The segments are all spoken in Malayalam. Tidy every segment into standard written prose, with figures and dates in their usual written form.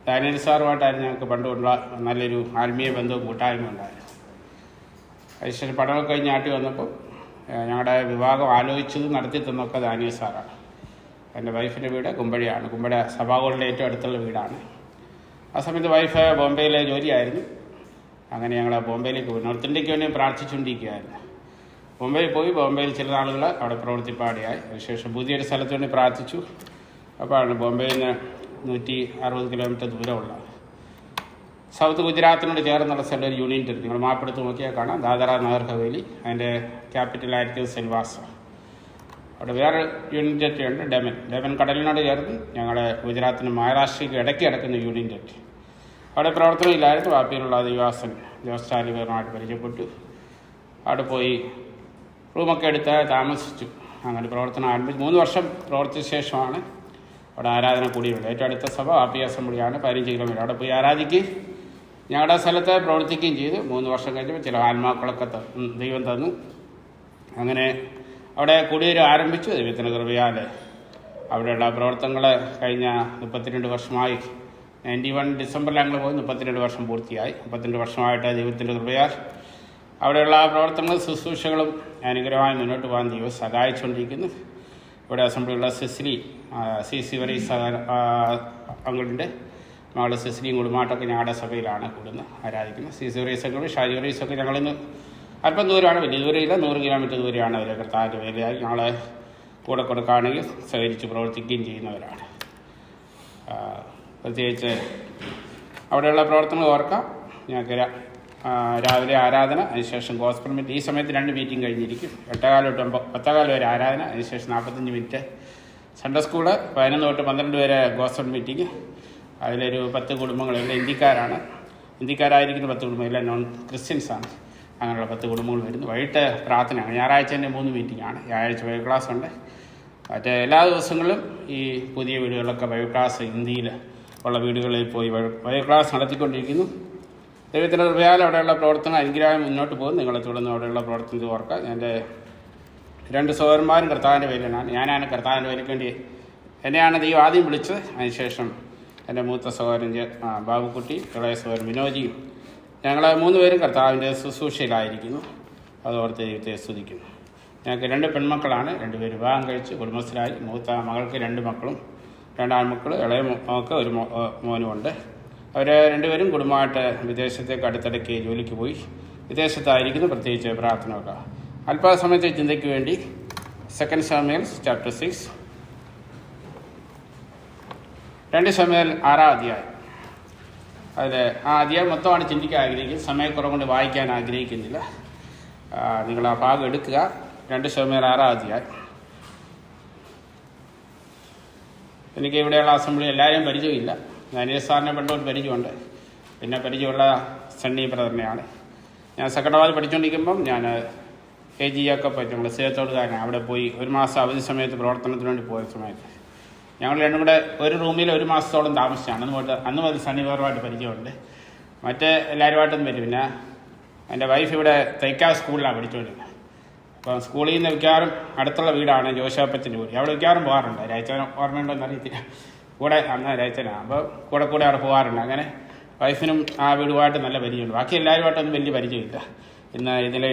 ഡാനിയൽ സാറുമായിട്ടായിരുന്നു ഞങ്ങൾക്ക് പണ്ടുള്ള നല്ലൊരു ആത്മീയ ബന്ധവും കൂട്ടായ്മ ഉണ്ടായിരുന്നു. അതിനുശേഷം പഠനം കഴിഞ്ഞ് നാട്ടിൽ വന്നപ്പോൾ ഞങ്ങളുടെ വിവാഹം ആലോചിച്ചതും നടത്തി തന്നൊക്കെ ഡാനിയൽ സാറാണ്. എൻ്റെ വൈഫിൻ്റെ വീട് കുമ്പഴയാണ്. കുമ്പഴ സഭാഗോളിൻ്റെ ഏറ്റവും അടുത്തുള്ള വീടാണ്. ആ സമയത്ത് വൈഫ് ബോംബെയിലെ ജോലിയായിരുന്നു. അങ്ങനെ ഞങ്ങൾ ബോംബെയിലേക്ക് പോയി. നോർത്ത് ഇന്ത്യക്ക് വേണ്ടി പ്രാർത്ഥിച്ചുകൊണ്ടിരിക്കുകയായിരുന്നു. ബോംബെയിൽ പോയി. ബോംബെയിൽ ചില നാളുകൾ അവിടെ പ്രവൃത്തിപ്പാടിയായി. അതിനുശേഷം പുതിയൊരു സ്ഥലത്ത് വേണ്ടി പ്രാർത്ഥിച്ചു. അപ്പോഴാണ് ബോംബെയിൽ നിന്ന് 160 കിലോമീറ്റർ ദൂരമുള്ള സൗത്ത് ഗുജറാത്തിനോട് ചേർന്നുള്ള സ്ഥലം ഒരു യൂണിയൻ ടെറിട്ടറി. നിങ്ങൾ മാപ്പെടുത്ത് നോക്കിയാൽ കാണാം. ദാദറ നഗർ ഹവേലി. അതിൻ്റെ ക്യാപിറ്റലായിരിക്കും സിൽവാസ. അവിടെ വേറെ യൂണിയൻ ടെറിട്ടറി ഉണ്ട്, ഡെമൻ കടലിനോട് ചേർന്ന് ഞങ്ങളുടെ ഗുജറാത്തിനും മഹാരാഷ്ട്രയ്ക്ക് ഇടയ്ക്ക് കിടക്കുന്ന യൂണിയൻ ടെറിട്ടറി. അവിടെ പ്രവർത്തനമില്ലായിരുന്നു. വാപ്പിയിലുള്ള ദിവാസൻ ജോസ് ചാലിവറുമായിട്ട് പരിചയപ്പെട്ടു. അവിടെ പോയി റൂമൊക്കെ എടുത്ത് താമസിച്ചു. അങ്ങനെ പ്രവർത്തനം ആരംഭിച്ചു. 3 വർഷം പ്രവർത്തിച്ച ശേഷമാണ് അവിടെ ആരാധന കൂടിയുള്ളത്. ഏറ്റവും അടുത്ത സഭ വാപ്പി അസംബ്ലിയാണ്. 15 കിലോമീറ്റർ. അവിടെ പോയി ആരാധിക്കുകയും ഞങ്ങളുടെ സ്ഥലത്ത് പ്രവർത്തിക്കുകയും ചെയ്തു. 3 വർഷം കഴിഞ്ഞപ്പോൾ ചില ആത്മാക്കളൊക്കെ ദൈവം തന്നു. അങ്ങനെ അവിടെ കുടിയേറി ആരംഭിച്ചു. ദൈവത്തിൻ്റെ കൃപയാൽ അവിടെയുള്ള പ്രവർത്തനങ്ങൾ കഴിഞ്ഞ 32 വർഷമായി. 91 ഡിസംബറിൽ ഞങ്ങൾ പോയി. 32 വർഷം പൂർത്തിയായി. 32 വർഷമായിട്ട് ദൈവത്തിൻ്റെ കൃപയാൽ അവിടെയുള്ള പ്രവർത്തനങ്ങളും ശുശ്രൂഷകളും അനുഗ്രഹമായി മുന്നോട്ട് പോകാൻ ദൈവം സഹായിച്ചുകൊണ്ടിരിക്കുന്നു. ഇവിടെ അസംബ്ലിയുള്ള സിസിലി സി വറീസ് അങ്കിളിൻ്റെ മകൾ സിസിലിയും കുടുംബമായിട്ടൊക്കെ ഞങ്ങളുടെ സഭയിലാണ് കൂടുന്നത്, ആരാധിക്കുന്നത്. സി വറീസ് അങ്കിൾ, ഷാജി വറീസൊക്കെ ഞങ്ങളിന്ന് അല്പം ദൂരമാണ്, വലിയ ദൂരമില്ല, 100 കിലോമീറ്റർ ദൂരെയാണ് അവരെ കർത്താവിൻ്റെ വേലയായി ഞങ്ങളെ കൂടെ കൊടുക്കുകയാണെങ്കിൽ സഹകരിച്ച് പ്രവർത്തിക്കുകയും ചെയ്യുന്നവരാണ്. പ്രത്യേകിച്ച് അവിടെയുള്ള പ്രവർത്തനങ്ങൾ ഓർക്കാം. ഞങ്ങൾക്ക് രാവിലെ ആരാധന, അതിനുശേഷം ഗോസ്പൽ മീറ്റ്. ഈ സമയത്ത് 2 മീറ്റിംഗ് കഴിഞ്ഞിരിക്കും. 8:15 തൊട്ട് 10:15 വരെ ആരാധന, അതിനുശേഷം 45 മിനിറ്റ് സൺഡേ സ്കൂള്. 11 തൊട്ട് 12 വരെ ഗോസ്പൽ മീറ്റിംഗ്. അതിലൊരു 10 കുടുംബങ്ങൾ, എല്ലാം ഇന്ത്യക്കാരായിരിക്കുന്ന 10 കുടുംബം, എല്ലാം നോൺ ക്രിസ്ത്യൻസാണ്. അങ്ങനെയുള്ള 10 കുടുംബങ്ങൾ വരുന്നു. വൈകിട്ട് പ്രാർത്ഥനയാണ്. ഞായറാഴ്ച തന്നെ 3 മീറ്റിംഗാണ്. വ്യാഴാഴ്ച ബൈബിൾ ക്ലാസ് ഉണ്ട്. മറ്റേ എല്ലാ ദിവസങ്ങളിലും ഈ പുതിയ വീടുകളിലൊക്കെ ബൈബിൾ ക്ലാസ്, ഇന്ത്യയിൽ ഉള്ള വീടുകളിൽ പോയി ബൈബിൾ ക്ലാസ് നടത്തിക്കൊണ്ടിരിക്കുന്നു. ദൈവത്തിൻ്റെ കൃപയാൽ അവിടെയുള്ള പ്രവർത്തനം അനുഗ്രഹം മുന്നോട്ട് പോകും. നിങ്ങളെ തുടർന്ന് അവിടെയുള്ള പ്രവർത്തനത്തിൽ ഓർക്കുക. എൻ്റെ 2 സഹോദരന്മാരും കർത്താവിൻ്റെ വേലനാണ്. ഞാനാണ് കർത്താവിൻ്റെ വേലയ്ക്ക് വേണ്ടി എന്നെയാണ് ദൈവം ആദ്യം വിളിച്ചത്. അതിനുശേഷം എൻ്റെ മൂത്ത സഹോദരൻ ബാബുക്കുട്ടി, ഇളയ സഹോദരൻ വിനോജിയും, ഞങ്ങൾ 3 പേരും കർത്താവിൻ്റെ ശുശ്രൂഷയിലായിരിക്കുന്നു. അതോർത്ത് ദൈവത്തെ സ്തുതിക്കുന്നു. ഞങ്ങൾക്ക് 2 പെൺമക്കളാണ്. 2 പേര് വിവാഹം കഴിച്ച് കുടുംബസ്ഥരായി. മൂത്ത മകൾക്ക് 2 മക്കളും, 2 ആൺമക്കൾ, ഇളയ മകൾക്ക് 1 മോനുമുണ്ട്. അവർ 2 പേരും കുടുംബമായിട്ട് വിദേശത്തേക്ക് അടുത്തിടയ്ക്ക് ജോലിക്ക് പോയി വിദേശത്തായിരിക്കുന്നു. പ്രത്യേകിച്ച് പ്രാർത്ഥനയൊക്കെ അല്പസമയത്തെ ചിന്തയ്ക്ക് വേണ്ടി 2 ശമൂവേൽ ചാപ്റ്റർ 6, 2 ശമൂവേൽ 6-ാം അധ്യായം. അതിൽ ആ അധ്യായം മൊത്തമാണ് ചിന്തിക്കാൻ ആഗ്രഹിക്കുന്നത്. സമയക്കുറവ് കൊണ്ട് വായിക്കാൻ ആഗ്രഹിക്കുന്നില്ല. നിങ്ങൾ ആ ഭാഗം എടുക്കുക. 2 ശമൂവേൽ 6-ാം അധ്യായം. എനിക്ക് ഇവിടെയുള്ള അസംബ്ലി എല്ലാവരെയും പരിചയമില്ല. ഡാനിയൽ സാറിനെ പണ്ടോട്ട് പരിചയമുണ്ട്. പിന്നെ പരിചയമുള്ള സണ്ണി ബ്രദറിനെയാണ്. ഞാൻ സെക്കൻഡറി പഠിച്ചുകൊണ്ടിരിക്കുമ്പം ഞാൻ KG ഒക്കെ പറ്റും. ഞങ്ങൾ സേത്തോടുകാരനാണ്. അവിടെ പോയി 1 മാസം അവധി സമയത്ത് പ്രവർത്തനത്തിന് വേണ്ടി പോയ സമയത്ത് ഞങ്ങൾ 2 കൂടെ ഒരു റൂമിൽ 1 മാസത്തോളം താമസിച്ചാണ്. അന്ന് മുതൽ സണ്ണി ബ്രദറുമായിട്ട് പരിചയമുണ്ട്. മറ്റേ എല്ലാവരുമായിട്ടൊന്നും പറ്റും. പിന്നെ എൻ്റെ വൈഫ് ഇവിടെ തൈക്കാവ് സ്കൂളിലാണ് പഠിച്ചുകൊണ്ടിരുന്നത്. അപ്പം സ്കൂളിൽ നിന്ന് മിക്കവാറും അടുത്തുള്ള വീടാണ് ജോഷാപ്പച്ചൻ്റെ വീട്. അവിടെ മിക്കവാറും പോകാറുണ്ട്. രാജാൻ ഓർമ്മയുണ്ടോയെന്ന് അറിയത്തില്ല. കൂടെ അന്ന് രാജനാണ്. അപ്പോൾ കൂടെ അവിടെ പോകാറുണ്ട്. അങ്ങനെ വൈഫിനും ആ വീടുമായിട്ട് നല്ല പരിചയമുണ്ട്. ബാക്കി എല്ലാവരുമായിട്ടൊന്നും വലിയ പരിചയമില്ല. ഇന്ന് ഇതിൽ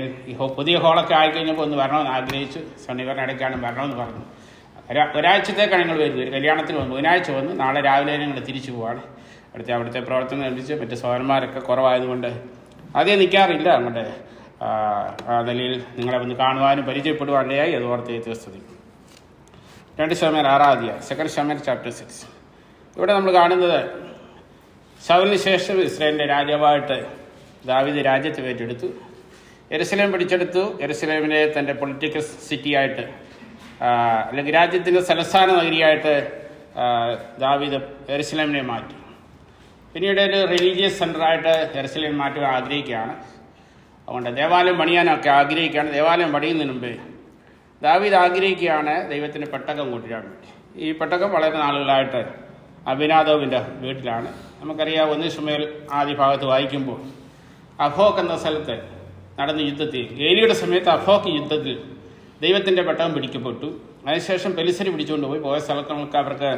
പുതിയ ഹോളൊക്കെ ആയിക്കഴിഞ്ഞപ്പോൾ ഒന്ന് വരണമെന്ന് ആഗ്രഹിച്ചു. ശനിവാരം ഇടയ്ക്കാണ് വരണമെന്ന് പറഞ്ഞു. ഒരാഴ്ചത്തേക്കാണ് ഞങ്ങൾ വരുന്നത്. ഒരു കല്യാണത്തിന് വന്നു. ബുധനാഴ്ച വന്നു. നാളെ രാവിലെ ഞങ്ങൾ തിരിച്ചു പോവാണ്. അവിടുത്തെ പ്രവർത്തനം ലഭിച്ച് മറ്റ് സഹോദരന്മാരൊക്കെ കുറവായതുകൊണ്ട് ആദ്യം നിൽക്കാറില്ല. അങ്ങോട്ട് ആ നിലയിൽ നിങ്ങളെ ഒന്ന് കാണുവാനും പരിചയപ്പെടുവാനിടയായി. അത് ഓർത്ത് വ്യത്യസ്തത. 2 ശമൂവേൽ 6-ാം അധ്യായം, 2 ശമൂവേൽ ചാപ്റ്റർ 6. ഇവിടെ നമ്മൾ കാണുന്നത് ശൗലിന് ശേഷം ഇസ്രായേലിൻ്റെ രാജാവായിട്ട് ദാവീദ് രാജ്യത്തെ ഏറ്റെടുത്തു. യെരുശലേം പിടിച്ചെടുത്തു. യെരുശലേമിനെ തൻ്റെ പൊളിറ്റിക്കൽ സിറ്റിയായിട്ട്, അല്ലെങ്കിൽ രാജ്യത്തിൻ്റെ തലസ്ഥാന നഗരിയായിട്ട് ദാവീദ് യെരുശലേമിനെ മാറ്റി. പിന്നീട് ഒരു റിലീജിയസ് സെൻ്ററായിട്ട് യെരുശലേം മാറ്റാൻ ആഗ്രഹിക്കുകയാണ്. അതുകൊണ്ട് ദേവാലയം പണിയാനൊക്കെ ആഗ്രഹിക്കുകയാണ്. ദേവാലയം പണിയുന്നതിന് മുമ്പേ ദാവീദ് ആഗ്രഹിക്കുകയാണ് ദൈവത്തിൻ്റെ പെട്ടകം കൊണ്ടുവരാൻ വേണ്ടി. ഈ പെട്ടകം വളരെ നാളുകളായിട്ട് അബിനാദാബിൻ്റെ വീട്ടിലാണ്. നമുക്കറിയാം, 1 ശമൂവേൽ ആദ്യ ഭാഗത്ത് വായിക്കുമ്പോൾ അഫോക്ക് എന്ന സ്ഥലത്ത് നടന്ന യുദ്ധത്തിൽ, ഏലിയുടെ സമയത്ത് അഫോക്ക് യുദ്ധത്തിൽ ദൈവത്തിൻ്റെ പെട്ടകം പിടിക്കപ്പെട്ടു. അതിനുശേഷം പെലിസര് പിടിച്ചുകൊണ്ട് പോയി. പോയ സ്ഥലങ്ങൾക്ക് അവർക്ക്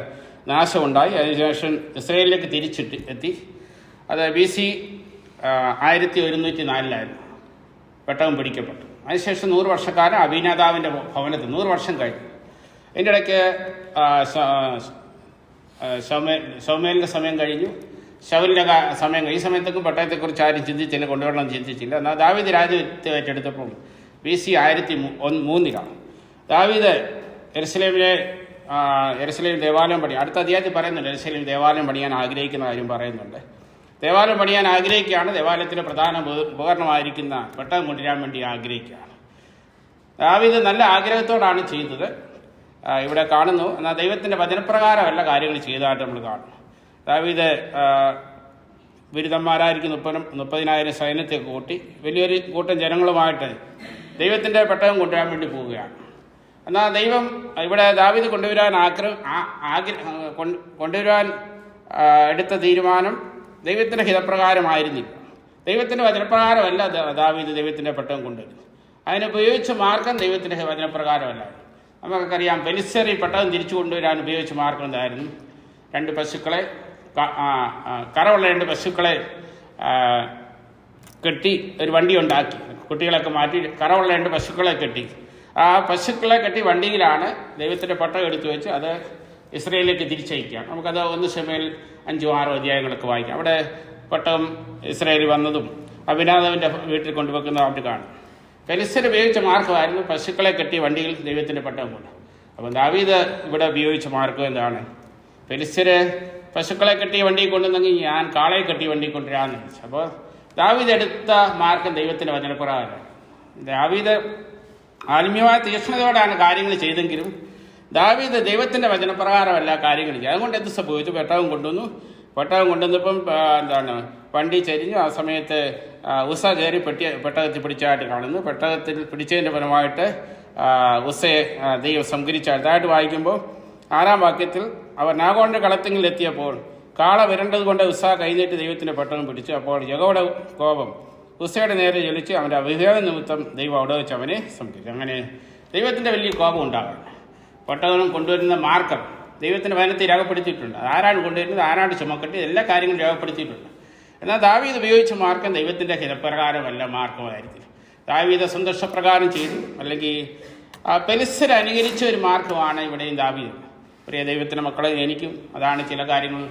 നാശമുണ്ടായി. അതിനുശേഷം ഇസ്രയേലിലേക്ക് എത്തി. അത് BC 1104 പെട്ടകം പിടിക്കപ്പെട്ടു. അതിനുശേഷം 100 വർഷക്കാലം അബീനാദാവിൻ്റെ ഭവനത്തിൽ 100 വർഷം കഴിഞ്ഞു. അതിൻ്റെ ഇടയ്ക്ക് ശൗമേലിൻ്റെ സമയം കഴിഞ്ഞു, ശൗലിൻ്റെ സമയം കഴിഞ്ഞു. ഈ സമയത്തേക്കും പെട്ടകത്തെക്കുറിച്ച് ആരും ചിന്തിച്ചില്ല, കൊണ്ടുവരണം ചിന്തിച്ചില്ല. എന്നാൽ ദാവീദ് രാജ്യത്തെ ഏറ്റെടുത്തപ്പോൾ BC 1003 ദാവീദ് യെരുശലേം ദേവാലയം പണിയാൻ, അടുത്ത അധ്യായത്തിൽ പറയുന്നുണ്ട്, യെരുശലേം ദേവാലയം പണിയാൻ ആഗ്രഹിക്കുന്ന കാര്യം പറയുന്നുണ്ട്. ദേവാലയം പണിയാൻ ആഗ്രഹിക്കുകയാണ്. ദേവാലയത്തിലെ പ്രധാന ഉപകരണമായിരിക്കുന്ന പെട്ടകം കൊണ്ടുവരാൻ വേണ്ടി ആഗ്രഹിക്കുകയാണ്. ദാവീദ് നല്ല ആഗ്രഹത്തോടാണ് ചെയ്യുന്നത്, ഇവിടെ കാണുന്നു. എന്നാൽ ദൈവത്തിൻ്റെ വചനപ്രകാരമല്ല കാര്യങ്ങൾ ചെയ്തതായിട്ട് നമ്മൾ കാണുന്നു. ദാവീദ് ബിരുദന്മാരായിരിക്കും 30,000 സൈന്യത്തെ കൂട്ടി വലിയൊരു കൂട്ടം ജനങ്ങളുമായിട്ട് ദൈവത്തിൻ്റെ പെട്ടകം കൊണ്ടുവരാൻ വേണ്ടി പോവുകയാണ്. എന്നാൽ ദൈവം ഇവിടെ ദാവീദ് കൊണ്ടുവരാൻ എടുത്ത തീരുമാനം ദൈവത്തിൻ്റെ ഹിതപ്രകാരമായിരുന്നില്ല. ദൈവത്തിൻ്റെ വചനപ്രകാരമല്ല ദാവീദ് ദൈവത്തിൻ്റെ പെട്ടകം കൊണ്ടുവരുന്നത്. അതിനുപയോഗിച്ച മാർഗം ദൈവത്തിൻ്റെ വചനപ്രകാരമല്ല. നമുക്കറിയാം, പെലിസ്തർ ഈ പെട്ടകം തിരിച്ചു കൊണ്ടുവരാൻ ഉപയോഗിച്ച മാർഗം എന്തായിരുന്നു? 2 പശുക്കളെ, കറവുള്ള 2 പശുക്കളെ കെട്ടി ഒരു വണ്ടി ഉണ്ടാക്കി, കുട്ടികളൊക്കെ മാറ്റി കറവുള്ള 2 പശുക്കളെ കെട്ടി, ആ പശുക്കളെ കെട്ടി വണ്ടിയിലാണ് ദൈവത്തിൻ്റെ പെട്ടകം എടുത്തു വെച്ച് അത് ഇസ്രയേലിലേക്ക് തിരിച്ചയക്കാം. നമുക്കത് 1 ശമൂവേൽ 5-6 അധ്യായങ്ങളൊക്കെ വായിക്കാം. അവിടെ പെട്ടകം ഇസ്രയേലിൽ വന്നതും അബീനാദാവിൻ്റെ വീട്ടിൽ കൊണ്ടുവെക്കുന്നതായിട്ട് കാണും. പെലിസ്തർ ഉപയോഗിച്ച മാർഗമായിരുന്നു പശുക്കളെ കെട്ടി വണ്ടിയിൽ ദൈവത്തിൻ്റെ പെട്ടകം കൊണ്ട്. അപ്പം ദാവീദ് ഇവിടെ ഉപയോഗിച്ച മാർഗം എന്താണ്? പെലിസ്തർ പശുക്കളെ കെട്ടി വണ്ടിയിൽ കൊണ്ടുവന്നെങ്കിൽ ഞാൻ കാളയെ കെട്ടി വണ്ടിയിൽ കൊണ്ടുവരാമെന്ന് വെച്ചു. അപ്പോൾ ദാവീദ് എടുത്ത മാർഗം ദൈവത്തിൻ്റെ വചനപ്രകാരമാണ്. ദാവീദ് ആത്മീയമായ തീക്ഷ്ണതയോടാണ് കാര്യങ്ങൾ ചെയ്തെങ്കിലും ദാവീദ് ദൈവത്തിൻ്റെ വചനപ്രകാരമല്ല കാര്യങ്ങൾ ചെയ്യും. അതുകൊണ്ട് എന്ത് സംഭവിച്ചു? പെട്ടകം കൊണ്ടുവന്നപ്പം വണ്ടി ചരിഞ്ഞു. ആ സമയത്ത് ഉസ കയറി പെട്ടകത്തിൽ പിടിച്ചതായിട്ട് കാണുന്നു. പെട്ടകത്തിൽ പിടിച്ചതിൻ്റെ ഫലമായിട്ട് ഉസയെ ദൈവം സംഹരിച്ചതായിട്ട് വായിക്കുമ്പോൾ 6-ാം വാക്യത്തിൽ അവർ നാഗോണിൻ്റെ കളത്തിങ്കിൽ എത്തിയപ്പോൾ കാള വിരണ്ടത് കൊണ്ട് ഉസ കൈനീട്ടി ദൈവത്തിൻ്റെ പെട്ടകം പിടിച്ചു. അപ്പോൾ യഹോവയുടെ കോപം ഉസയുടെ നേരെ ജ്വലിച്ച് അവൻ്റെ അവിവേകം നിമിത്തം ദൈവം അവിടെ വെച്ച് അവനെ സംഹരിച്ചു. അങ്ങനെ ദൈവത്തിൻ്റെ വലിയ കോപം ഉണ്ടാകണം. പെട്ടകം കൊണ്ടുവരുന്ന മാർഗം ദൈവത്തിൻ്റെ വചനത്തിൽ രേഖപ്പെടുത്തിയിട്ടുണ്ട്. ആരാണ് കൊണ്ടുവരുന്നത്, ആരാണ് ചുമക്കേണ്ടത്, എല്ലാ കാര്യങ്ങളും രേഖപ്പെടുത്തിയിട്ടുണ്ട്. എന്നാൽ ദാവീദ് ഉപയോഗിച്ച മാർഗം ദൈവത്തിൻ്റെ ഹിതപ്രകാരമല്ല മാർഗമായിരിക്കും. ദാവീദ് സന്തോഷപ്രകാരം ചെയ്തു, അല്ലെങ്കിൽ പെലിസ്തർ അനുകരിച്ച ഒരു മാർഗമാണ് ഇവിടെയും ദാവീദ്. പ്രിയ ദൈവത്തിൻ്റെ മക്കളെ, എനിക്കും അതാണ് ചില കാര്യങ്ങൾ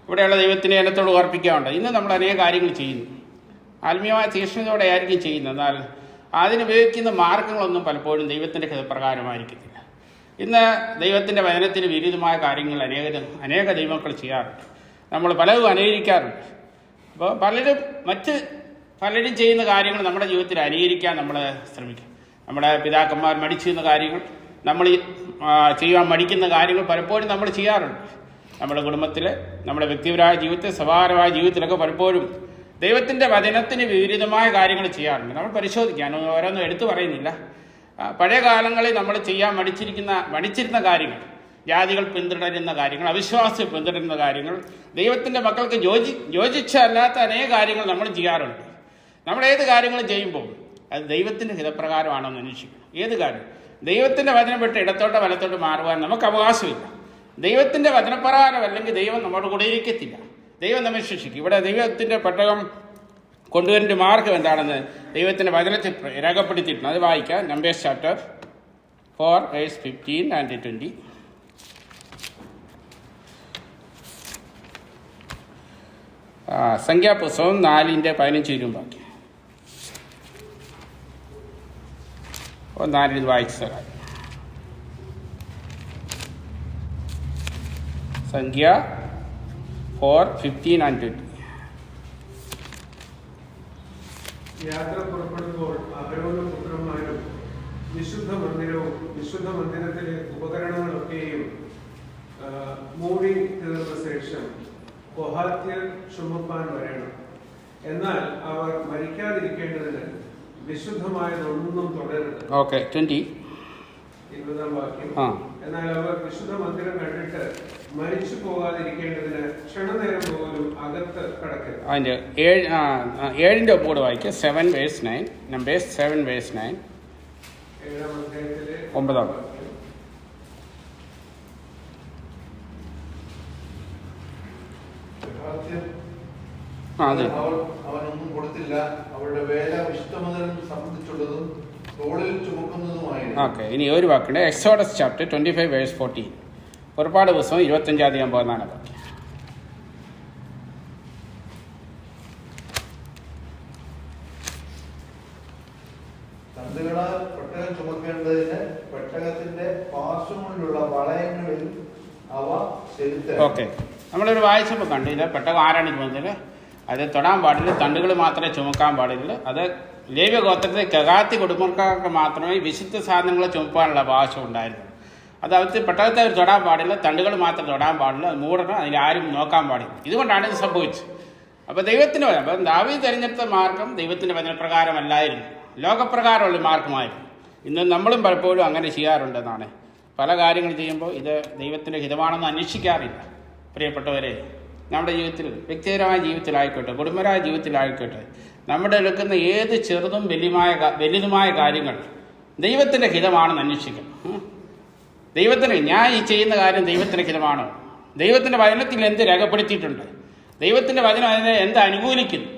ഇവിടെയുള്ള ദൈവത്തിൻ്റെ ഇനത്തോട് ഓർപ്പിക്കാറുണ്ട്. ഇന്ന് നമ്മൾ അനേക കാര്യങ്ങൾ ചെയ്യുന്നു, ആത്മീയമായ തീക്ഷ്ണതയോടെ ആയിരിക്കും ചെയ്യുന്നത്. എന്നാൽ അതിനുപയോഗിക്കുന്ന മാർഗങ്ങളൊന്നും പലപ്പോഴും ദൈവത്തിൻ്റെ ഹിതപ്രകാരമായിരിക്കത്തില്ല. ഇന്ന് ദൈവത്തിൻ്റെ വചനത്തിന് വിരുദ്ധമായ കാര്യങ്ങൾ അനേക ദൈവമക്കൾ ചെയ്യാറുണ്ട്. നമ്മൾ പലതും അനുകരിക്കാറുണ്ട്. അപ്പോൾ പലരും ചെയ്യുന്ന കാര്യങ്ങൾ നമ്മുടെ ജീവിതത്തിൽ അനുകരിക്കാൻ നമ്മൾ ശ്രമിക്കും. നമ്മുടെ പിതാക്കന്മാർ മടിച്ചിരുന്ന കാര്യങ്ങൾ, നമ്മൾ ചെയ്യുവാൻ മടിക്കുന്ന കാര്യങ്ങൾ പലപ്പോഴും നമ്മൾ ചെയ്യാറുണ്ട്. നമ്മുടെ കുടുംബത്തിൽ, നമ്മുടെ വ്യക്തിപരമായ ജീവിതത്തിൽ, സഭാപരമായ ജീവിതത്തിലൊക്കെ പലപ്പോഴും ദൈവത്തിൻ്റെ വചനത്തിന് വിപരീതമായ കാര്യങ്ങൾ ചെയ്യാറുണ്ട്. നമ്മൾ പരിശോധിക്കാൻ ഓരോന്നും എടുത്തു പറയുന്നില്ല. പഴയ കാലങ്ങളിൽ നമ്മൾ ചെയ്യാൻ മടിച്ചിരുന്ന കാര്യങ്ങൾ, ജാതികൾ പിന്തുടരുന്ന കാര്യങ്ങൾ, അവിശ്വാസികൾ പിന്തുടരുന്ന കാര്യങ്ങൾ, ദൈവത്തിൻ്റെ മക്കൾക്ക് യോജിച്ചല്ലാത്ത അനേക കാര്യങ്ങൾ നമ്മൾ ചെയ്യാറുണ്ട്. നമ്മൾ ഏത് കാര്യങ്ങളും ചെയ്യുമ്പോൾ അത് ദൈവത്തിൻ്റെ ഹിതപ്രകാരമാണോ എന്ന് അന്വേഷിക്കണം. ഏത് കാര്യം ദൈവത്തിൻ്റെ വചനം വിട്ട് ഇടത്തോട്ടോ വലത്തോട്ട് മാറുവാൻ നമുക്ക് അവകാശമില്ല. ദൈവത്തിൻ്റെ വചനപ്രകാരം അല്ലെങ്കിൽ ദൈവം നമ്മുടെ കൂടെ ഇരിക്കത്തില്ല. ദൈവം നമ്മെ ശിക്ഷിക്കും. ഇവിടെ ദൈവത്തിൻ്റെ പെട്ടകം കൊണ്ടുവരേണ്ട മാർഗം എന്താണെന്ന് ദൈവത്തിൻ്റെ വചനത്തിൽ രേഖപ്പെടുത്തിയിട്ടുണ്ട്. അത് വായിക്കാം. Numbers chapter 4 verse 15 and 20. സംഖ്യാപുസ്തകം 4:15 വാക്യം. 4 വായിച്ച സംഖ്യ 4:15 and 20. യാത്ര പുറപ്പെടുമ്പോൾ അഹരോനും പുത്രന്മാരും വിശുദ്ധ മന്ദിരത്തിലെ ഉപകരണങ്ങളൊക്കെയും മൂടി തീർന്ന ശേഷം കൊഹാത്യർ ചുമപ്പാൻ വരണം. എന്നാൽ അവർ മരിക്കാതിരിക്കേണ്ടതിന് വിശുദ്ധമായതൊന്നും തുടരുത്. 20-ാം വാക്യം. എന്നാൽ അവർ വിശുദ്ധ മന്ദിരം കണ്ടിട്ട് മരിച്ചു പോകാതിരിക്കേണ്ടതിന് ക്ഷണനേരം പോലും അകത്ത് കടക്കരുത്. അതിന്റെ 7-ന്റെ ഒപ്പോട് വായിക്കുക. 7 verse 9. Numbers 7 verse 9. 7-ാം അധ്യായത്തിലെ 9. അതെ. അവനൊന്നും കൊടുത്തില്ല. അവരുടെ വേല വിശുദ്ധമന്ദിരം സംബന്ധിച്ചുള്ളതും തോളിൽ ചുമക്കുന്നതുമായിരുന്നു. ഓക്കെ, ഇനി ഒരു വാക്കുണ്ട്. Exodus chapter 25:14. പുറപ്പാട് പുസ്തകം 25 പോകുന്നതാണ് വാക്യം. തണ്ടുകളാൽ പെട്ടകം ചുമക്കേണ്ടതിന് പെട്ടകത്തിന്റെ പാർശ്വങ്ങളിലുള്ള വളയങ്ങളിൽ അവ ചെലുത്തണം. ഓക്കെ, നമ്മളൊരു വായിച്ചപ്പോൾ കണ്ടില്ല പെട്ടകം ആരാണ് ചുമന്നത്? അത് തൊടാൻ പാടില്ല, തണ്ടുകൾ മാത്രമേ ചുമക്കാൻ പാടില്ല. അത് ലേവ്യ ഗോത്രത്തിലെ കെഹാത്തി കുടുംബക്കാർക്ക് മാത്രമേ വിശുദ്ധ സാധനങ്ങൾ ചുമപ്പാനുള്ള അവകാശം ഉണ്ടായിരുന്നു. അത് അവർ പെട്ടകത്തെ അവർ തൊടാൻ പാടില്ല, തണ്ടുകൾ മാത്രം തൊടാൻ പാടില്ല, അത് മൂടണം, അതിലാരും നോക്കാൻ പാടില്ല. ഇതുകൊണ്ടാണ് ഇത് സംഭവിച്ചത്. അപ്പോൾ ദൈവത്തിന് അപ്പം ദാവീദ് തിരഞ്ഞെടുത്ത മാർഗം ദൈവത്തിൻ്റെ വചനപ്രകാരമല്ലായിരുന്നു, ലോകപ്രകാരമുള്ള മാർഗമായിരുന്നു. ഇന്ന് നമ്മളും പലപ്പോഴും അങ്ങനെ ചെയ്യാറുണ്ടെന്നാണ്. പല കാര്യങ്ങൾ ചെയ്യുമ്പോൾ ഇത് ദൈവത്തിൻ്റെ ഹിതമാണെന്ന് അന്വേഷിക്കാറില്ല. പ്രിയപ്പെട്ടവരെ, നമ്മുടെ ജീവിതത്തിൽ, വ്യക്തിപരമായ ജീവിതത്തിലായിക്കോട്ടെ, കുടുംബപരമായ ജീവിതത്തിലായിക്കോട്ടെ, നമ്മുടെ എടുക്കുന്ന ഏത് ചെറുതും വലുതുമായ കാര്യങ്ങൾ ദൈവത്തിൻ്റെ ഹിതമാണെന്ന് അന്വേഷിക്കണം. ദൈവത്തിന് ഞാൻ ഈ ചെയ്യുന്ന കാര്യം ദൈവത്തിൻ്റെ ഹിതമാണോ? ദൈവത്തിൻ്റെ വചനത്തിൽ എന്ത് രേഖപ്പെടുത്തിയിട്ടുണ്ട്? ദൈവത്തിൻ്റെ വചനം അതിനെ എന്ത് അനുകൂലിക്കുന്നു?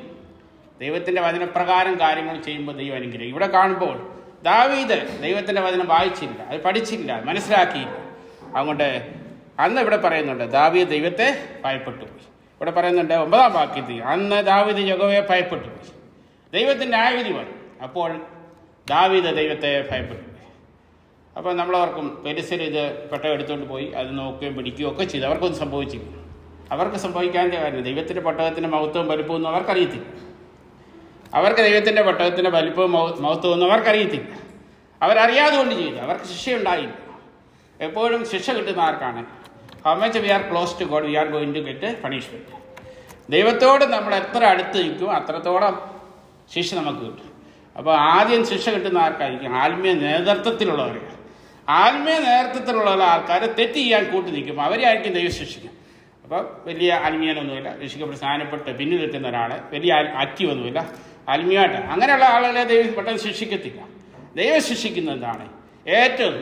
ദൈവത്തിൻ്റെ വചനപ്രകാരം കാര്യങ്ങൾ ചെയ്യുമ്പോൾ ദൈവം അനുഗ്രഹിക്കും. ഇവിടെ കാണുമ്പോൾ ദാവീദ് ദൈവത്തിൻ്റെ വചനം വായിച്ചില്ല, അത് പഠിച്ചില്ല, മനസ്സിലാക്കിയില്ല. അതുകൊണ്ട് അന്ന് ഇവിടെ പറയുന്നുണ്ട് ദാവീദ് ദൈവത്തെ ഭയപ്പെട്ടു പോയി. ഇവിടെ പറയുന്നുണ്ട് 9 വാക്യത്തിൽ, അന്ന് ദാവീദ് യഹോവയെ ഭയപ്പെട്ടു പോയി. ദൈവത്തിൻ്റെ ന്യായവിധി വന്നു. അപ്പോൾ ദാവീദ് ദൈവത്തെ ഭയപ്പെട്ടു പോയി. അപ്പോൾ നമ്മളവർക്കും പെരിസർ ഇത് പെട്ടകം എടുത്തുകൊണ്ട് പോയി അത് നോക്കുകയും പിടിക്കുകയും ഒക്കെ ചെയ്തു. അവർക്കൊന്നും സംഭവിച്ചില്ല. അവർക്ക് സംഭവിക്കാൻ്റെ കാര്യം ദൈവത്തിൻ്റെ പെട്ടകത്തിൻ്റെ മഹത്വവും വലിപ്പവും ഒന്നും അവർക്കറിയത്തില്ല. അവർക്ക് ദൈവത്തിൻ്റെ പെട്ടകത്തിൻ്റെ വലിപ്പവും മഹത്വവും ഒന്നും അവർക്കറിയത്തില്ല. അവരറിയാതെ കൊണ്ട് ചെയ്തു. അവർക്ക് ശിക്ഷയുണ്ടായില്ല. എപ്പോഴും ശിക്ഷ കിട്ടുന്ന ആർക്കാണ്? How much we are close to God we are going to get punishment. ദൈവത്തോട് നമ്മൾ എത്ര അടുത്ത് നിൽക്കും അത്രത്തോളം ശിക്ഷ നമുക്ക് കിട്ടും. അപ്പോൾ ആദ്യം ശിക്ഷ കിട്ടുന്ന ആർക്കായിരിക്കും? ആത്മീയ നേതൃത്വത്തിലുള്ളവർ. ആത്മീയ നേതൃത്വത്തിലുള്ള ആൾക്കാർ തെറ്റ് ചെയ്യാൻ കൂട്ടി നിൽക്കും, അവരെ ആയിരിക്കും ദൈവം ശിക്ഷിക്കും. അപ്പോൾ വലിയ ആത്മീയനൊന്നുമില്ല, രക്ഷിക്കപ്പെട്ട് സ്നാനപ്പെട്ട് പിന്നിൽ നിൽക്കുന്ന ഒരാൾ, വലിയ ആക്റ്റീവൊന്നുമില്ല, ആത്മീയമായിട്ട് അങ്ങനെയുള്ള ആളുകളെ ദൈവം പെട്ടെന്ന് ശിക്ഷിക്കത്തില്ല. ദൈവം ശിക്ഷിക്കുന്നത് എന്താണ്? ഏറ്റവും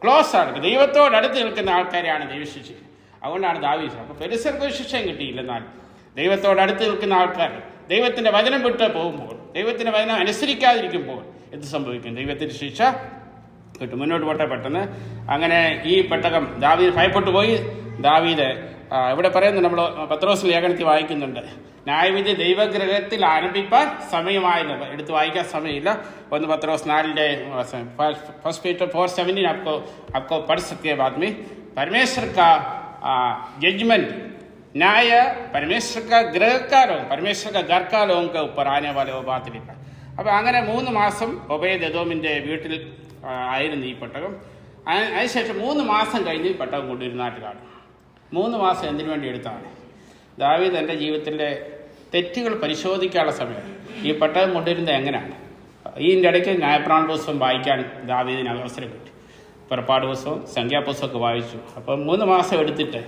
ക്ലോസ് ആണ്, ദൈവത്തോടടുത്ത് നിൽക്കുന്ന ആൾക്കാരെയാണ് ദൈവം ശിക്ഷിക്കുന്നത്. അതുകൊണ്ടാണ് ദാവീദ്. അപ്പോൾ പെരിസർക്ക് ശിക്ഷയും കിട്ടിയില്ല. എന്നാൽ ദൈവത്തോടടുത്ത് നിൽക്കുന്ന ആൾക്കാർ ദൈവത്തിൻ്റെ വചനം വിട്ട് പോകുമ്പോൾ, ദൈവത്തിൻ്റെ വചനം അനുസരിക്കാതിരിക്കുമ്പോൾ എന്ത് സംഭവിക്കും? ദൈവത്തിൻ്റെ ശിക്ഷ കിട്ടും. മുന്നോട്ട് പോട്ടെ പെട്ടെന്ന്. അങ്ങനെ ഈ പെട്ടകം ദാവീദ് ഭയപ്പെട്ടു പോയി. ദാവീദ് ഇവിടെ പറയുന്നത്, നമ്മൾ പത്രോസ് ലേഖനത്തിൽ വായിക്കുന്നുണ്ട്, ന്യായവിധി ദൈവഗ്രഹത്തിൽ ആരംഭിപ്പാൻ സമയമായില്ല. എടുത്ത് വായിക്കാൻ സമയമില്ല. 1 പത്രോസ് 4 फर्स्ट पीटर 4:17 आपको पढ़ सकते हैं बाद में. परमेश्वर का जजमेंट, न्याय परमेश्वर का ग्रह का लोग, परमेश्वर का घर का लोगों के ऊपर आने वाले वो बात लिखा. അപ്പോൾ അങ്ങനെ 3 മാസം ഒബേദ് എദോമിൻ്റെ വീട്ടിൽ ആയിരുന്നു ഈ പെട്ടകം. അതിനുശേഷം 3 മാസം കഴിഞ്ഞ് പെട്ടകം കൊണ്ടുവരുന്ന നാട്ടിൽ കാണും. 3 മാസം എന്തിനു വേണ്ടി എടുത്താണ്? ദാവീദ് എൻ്റെ ജീവിതത്തിൻ്റെ തെറ്റുകൾ പരിശോധിക്കാനുള്ള സമയം. ഈ പെട്ടകം കൊണ്ടുവരുന്നത് എങ്ങനെയാണ്? ഇതിൻ്റെ ഇടയ്ക്ക് ന്യായപ്രമാണ പുസ്തകം വായിക്കാൻ ദാവീദിന് അവസരം കിട്ടി. പുറപ്പാട് പുസ്തകം, സംഖ്യാപുസ്തകമൊക്കെ വായിച്ചു. അപ്പം 3 മാസം എടുത്തിട്ട്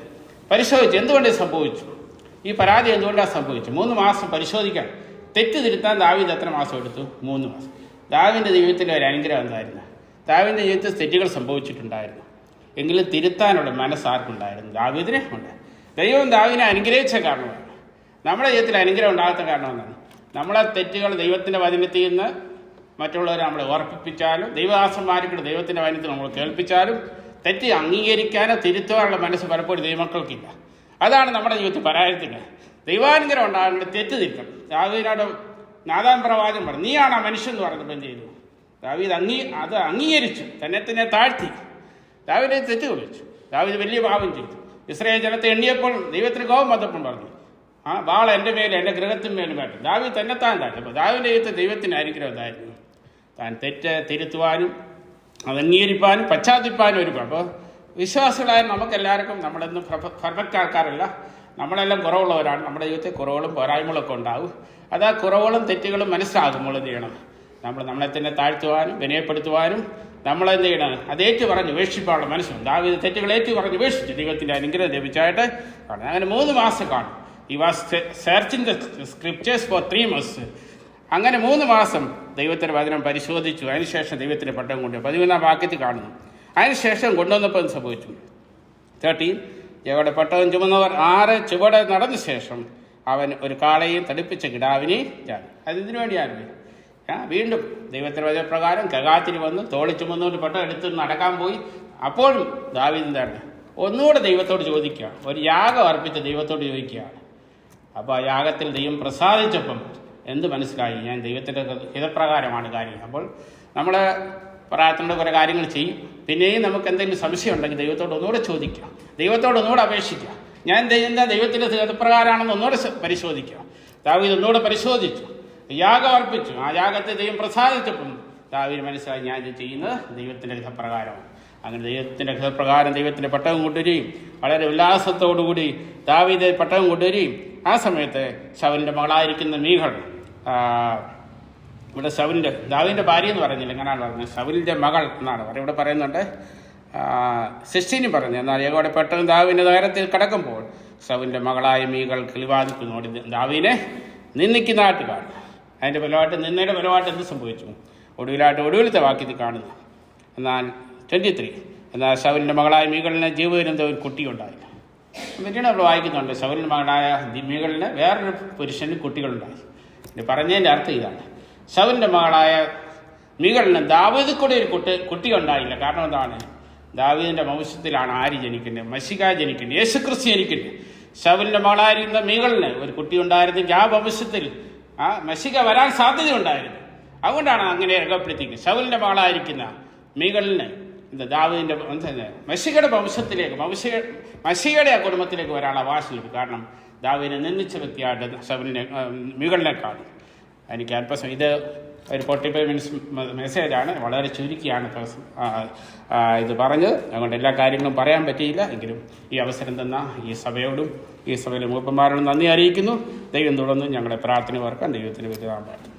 പരിശോധിച്ചു എന്തുകൊണ്ട് സംഭവിച്ചു, ഈ പരാതി എന്തുകൊണ്ടാണ് സംഭവിച്ചു. 3 മാസം പരിശോധിക്കാൻ, തെറ്റ് തിരുത്താൻ ദാവീദ് എത്ര മാസം എടുത്തു? 3 മാസം. ദാവീദിൻ്റെ ജീവിതത്തിലെ ഒരു അനുഗ്രഹം എന്തായിരുന്നു? ദാവീദിൻ്റെ ജീവിതത്തിൽ തെറ്റുകൾ സംഭവിച്ചിട്ടുണ്ടായിരുന്നു, എങ്കിലും തിരുത്താനുള്ള മനസ്സാർക്കുണ്ടായിരുന്നു? ദാവീദിനെ ഉണ്ട്. ദൈവം ദാവീദിനെ അനുഗ്രഹിച്ച കാരണമാണ്. നമ്മുടെ ജീവിതത്തിൽ അനുഗ്രഹം ഉണ്ടാകാത്ത കാരണമെന്നാണ് നമ്മളെ തെറ്റുകൾ ദൈവത്തിൻ്റെ വചനത്തിൽ നിന്ന് മറ്റുള്ളവരെ നമ്മളെ ഓർപ്പിപ്പിച്ചാലും, ദൈവദാസന്മാർക്കുള്ള ദൈവത്തിൻ്റെ വചനത്തിൽ നമ്മൾ കേൾപ്പിച്ചാലും തെറ്റ് അംഗീകരിക്കാനോ തിരുത്തുവാനുള്ള മനസ്സ് പലപ്പോഴും ദൈവമക്കൾക്കില്ല. അതാണ് നമ്മുടെ ജീവിതത്തിൽ പരാജയത്തിന്. ദൈവാനുഗ്രഹം ഉണ്ടാകുന്നത് തെറ്റ് തിരുത്തണം. ദാവീദിനോട് നാഥാൻ പ്രവാചകൻ പറഞ്ഞു, നീയാണ് ആ മനുഷ്യൻ എന്ന് പറഞ്ഞപ്പോൾ എന്ത് ചെയ്തു? ദാവീദ് അത് അംഗീകരിച്ചു, തന്നെ താഴ്ത്തി. ദാവീദ് തെറ്റ് വിളിച്ചു. ദാവീദ് വലിയ പാപം ചെയ്തു. ഇസ്രായേൽ ജനത്തെ എണ്ണിയപ്പോൾ ദൈവത്തിന് കോപം വന്നപ്പോൾ പറഞ്ഞു, വാള എൻ്റെ മേലും എൻ്റെ ഗൃഹത്തിന്മേലും വേണ്ട. ദാവീദ് തന്നെത്താൻ താഴ്ത്തി. അപ്പോൾ ദാവീദിൻ്റെ ജീവിതത്തിൽ ദൈവത്തിന് അനുഗ്രഹം എന്തായിരുന്നു? താൻ തെറ്റ് തിരുത്തുവാനും അത് അംഗീകരിപ്പാനും പശ്ചാത്തലപ്പാനും ഒരുക്കും. അപ്പോൾ വിശ്വാസികളായ നമുക്കെല്ലാവർക്കും, നമ്മളെന്നും പെർഫെക്റ്റ് ആൾക്കാരല്ല, നമ്മളെല്ലാം കുറവുള്ളവരാണ്. നമ്മുടെ ജീവിതത്തിൽ കുറവുകളും പോരായ്മകളൊക്കെ ഉണ്ടാവും. അത് ആ കുറവുകളും തെറ്റുകളും മനസ്സിലാകുമ്പോൾ എന്ത് ചെയ്യണം? നമ്മളെ തന്നെ താഴ്ത്തുവാനും വിനയപ്പെടുത്തുവാനും നമ്മളെന്ത് ചെയ്യണം? അത് ഏറ്റു പറഞ്ഞ് ഉപേക്ഷിക്കാനുള്ള മനസ്സുണ്ട്. ദാവീദ് തെറ്റുകൾ ഏറ്റു പറഞ്ഞ് ഉപേക്ഷിച്ചു, ദൈവത്തിൻ്റെ അനുഗ്രഹം ലഭിച്ചായിട്ട് കാണും. അങ്ങനെ 3 മാസം കാണും. I was searching the scriptures for 3 months. അങ്ങനെ 3 മാസം ദൈവത്തിൻ്റെ വചനം പരിശോധിച്ചു. അതിനുശേഷം ദൈവത്തിൻ്റെ പട്ടം കൊണ്ടുപോയി 11 വാക്യത്തിൽ കാണുന്നു. അതിനുശേഷം കൊണ്ടുവന്നപ്പോൾ എന്ത് സംഭവിച്ചു? 13 യഹോവയുടെ പെട്ടകം ചുമന്നവർ 6 ചുവട് നടന്ന ശേഷം അവൻ ഒരു കാളയും തടിപ്പിച്ച കിടാവിനെയും ചാടി. അത് ഇതിനു വേണ്ടിയായിരുന്നു. വീണ്ടും ദൈവത്തിന്റെ വചനപ്രകാരം കെഹാത്തിന് വന്ന് തോളി ചുമന്നുകൊണ്ട് പെട്ടകം എടുത്ത് നടക്കാൻ പോയി. അപ്പോഴും ദാവീദ് എന്താണ് ഒന്നുകൂടെ ദൈവത്തോട് ചോദിക്കുക, ഒരു യാഗം അർപ്പിച്ച് ദൈവത്തോട് ചോദിക്കുകയാണ്. അപ്പോൾ ആ യാഗത്തിൽ ദൈവം പ്രസാദിച്ചപ്പം എന്ത് മനസ്സിലായി? ഞാൻ ദൈവത്തിൻ്റെ ഹിതപ്രകാരമാണ് കാര്യം. അപ്പോൾ നമ്മൾ പ്രാർത്ഥനയുടെ കുറേ കാര്യങ്ങൾ ചെയ്യും. പിന്നെയും നമുക്ക് എന്തെങ്കിലും സംശയം ഉണ്ടെങ്കിൽ ദൈവത്തോട് ഒന്നുകൂടെ ചോദിക്കുക, ദൈവത്തോട് ഒന്നുകൂടെ അപേക്ഷിക്കുക. ഞാൻ എന്താ ദൈവത്തിൻ്റെ ഹിതപ്രകാരമാണെന്ന് ഒന്നുകൂടെ പരിശോധിക്കുക. ദാവീദ് ഒന്നുകൂടെ പരിശോധിച്ചു, യാഗം അർപ്പിച്ചു. ആ യാഗത്തെ ദൈവം പ്രസാദിച്ചപ്പം ദാവീദ് മനസ്സിലായി, ഞാൻ ഇത് ചെയ്യുന്നത് ദൈവത്തിൻ്റെ ഹിതപ്രകാരമാണ്. അങ്ങനെ ദൈവത്തിൻ്റെ ഹിതപ്രകാരം ദൈവത്തിൻ്റെ പെട്ടകം കൊണ്ടുവരികയും വളരെ ഉല്ലാസത്തോടുകൂടി ദാവീദ് പെട്ടകം കൊണ്ടുവരികയും ആ സമയത്ത് ശൗലിൻ്റെ മകളായിരിക്കുന്ന മീഖൾ, ഇവിടെ ദാവീദിൻ്റെ ഭാര്യ എന്ന് പറയുന്നില്ല, എങ്ങനെയാണ് പറഞ്ഞത്, ശൗലിൻ്റെ മകൾ എന്നാണ് പറയുന്നത്. ഇവിടെ പറയുന്നുണ്ട് 16 പറഞ്ഞു. എന്നാൽ യഹോവയുടെ പെട്ടകം ദാവീദിന്റെ നഗരത്തിൽ കടക്കുമ്പോൾ ശൗലിൻ്റെ മകളായ മീഖൾ കിളിവാതിൽക്കുന്നോടി ദാവീദിനെ നിന്ദിക്കുന്നതായിട്ട് കാണുന്നു. അതിൻ്റെ ഫലമായിട്ട് നിന്നയുടെ ഫലമായിട്ട് എന്ത് സംഭവിച്ചു? ഒടുവിലത്തെ വാക്യത്തിൽ കാണുന്നു. എന്നാൽ 23, എന്നാൽ ശൗലിൻ്റെ മകളായ മീഖളിന് ജീവജന്തു ഒരു കുട്ടിയുണ്ടായില്ല. പിന്നീട് നമ്മൾ വായിക്കുന്നുണ്ട്, ശൗലിൻ്റെ മകളായ മീഖളിന് വേറൊരു പുരുഷന് കുട്ടികളുണ്ടായി. ഇത് പറഞ്ഞതിൻ്റെ അർത്ഥം ഇതാണ്, ശൗലിൻ്റെ മകളായ മീഖളിന് ദാവീദിൽ കൂടെ ഒരു കുട്ടി ഉണ്ടായില്ല. കാരണം എന്താണ്? ദാവീദിൻ്റെ വംശത്തിലാണ് ആര് ജനിക്കുന്നത്? മശിഹ ജനിക്കുന്നത്, യേശുക്രിസ്തു ജനിക്കുന്നത്. ശൗലിൻ്റെ മകളായിരുന്ന മീഖളിന് ഒരു കുട്ടി ഉണ്ടായിരുന്നെങ്കിൽ ആ വംശത്തിൽ ആ മശിഹ വരാൻ സാധ്യതയുണ്ടായിരുന്നു. അതുകൊണ്ടാണ് അങ്ങനെ രേഖപ്പെടുത്തിക്കുന്നത്. ശൗലിൻ്റെ മകളായിരിക്കുന്ന മീഖളിന് ദാവീദിന്റെ മശിഹയുടെ വംശത്തിലേക്ക് മശിഹയുടെ ആ കുടുംബത്തിലേക്ക് വരാനുള്ള അവകാശം. കാരണം ദാവീദിനെ നിന്ദിച്ച വ്യക്തിയായിട്ട് ശൗലിനെ മീഖളിനെ കാണും. എനിക്ക് അല്പം ഇത് ഒരു 45 മിനിറ്റ്സ് മെസ്സേജാണ്, വളരെ ചുരുക്കിയാണ് ഇത് പറഞ്ഞത്. അതുകൊണ്ട് എല്ലാ കാര്യങ്ങളും പറയാൻ പറ്റിയില്ല. എങ്കിലും ഈ അവസരം തന്ന ഈ സഭയോടും ഈ സഭയിലെ മൂപ്പന്മാരോടും നന്ദി അറിയിക്കുന്നു. ദൈവം തുടർന്ന് ഞങ്ങളുടെ പ്രാർത്ഥന ഓർക്കാൻ ദൈവത്തിന് വിധേയമാകട്ടെ.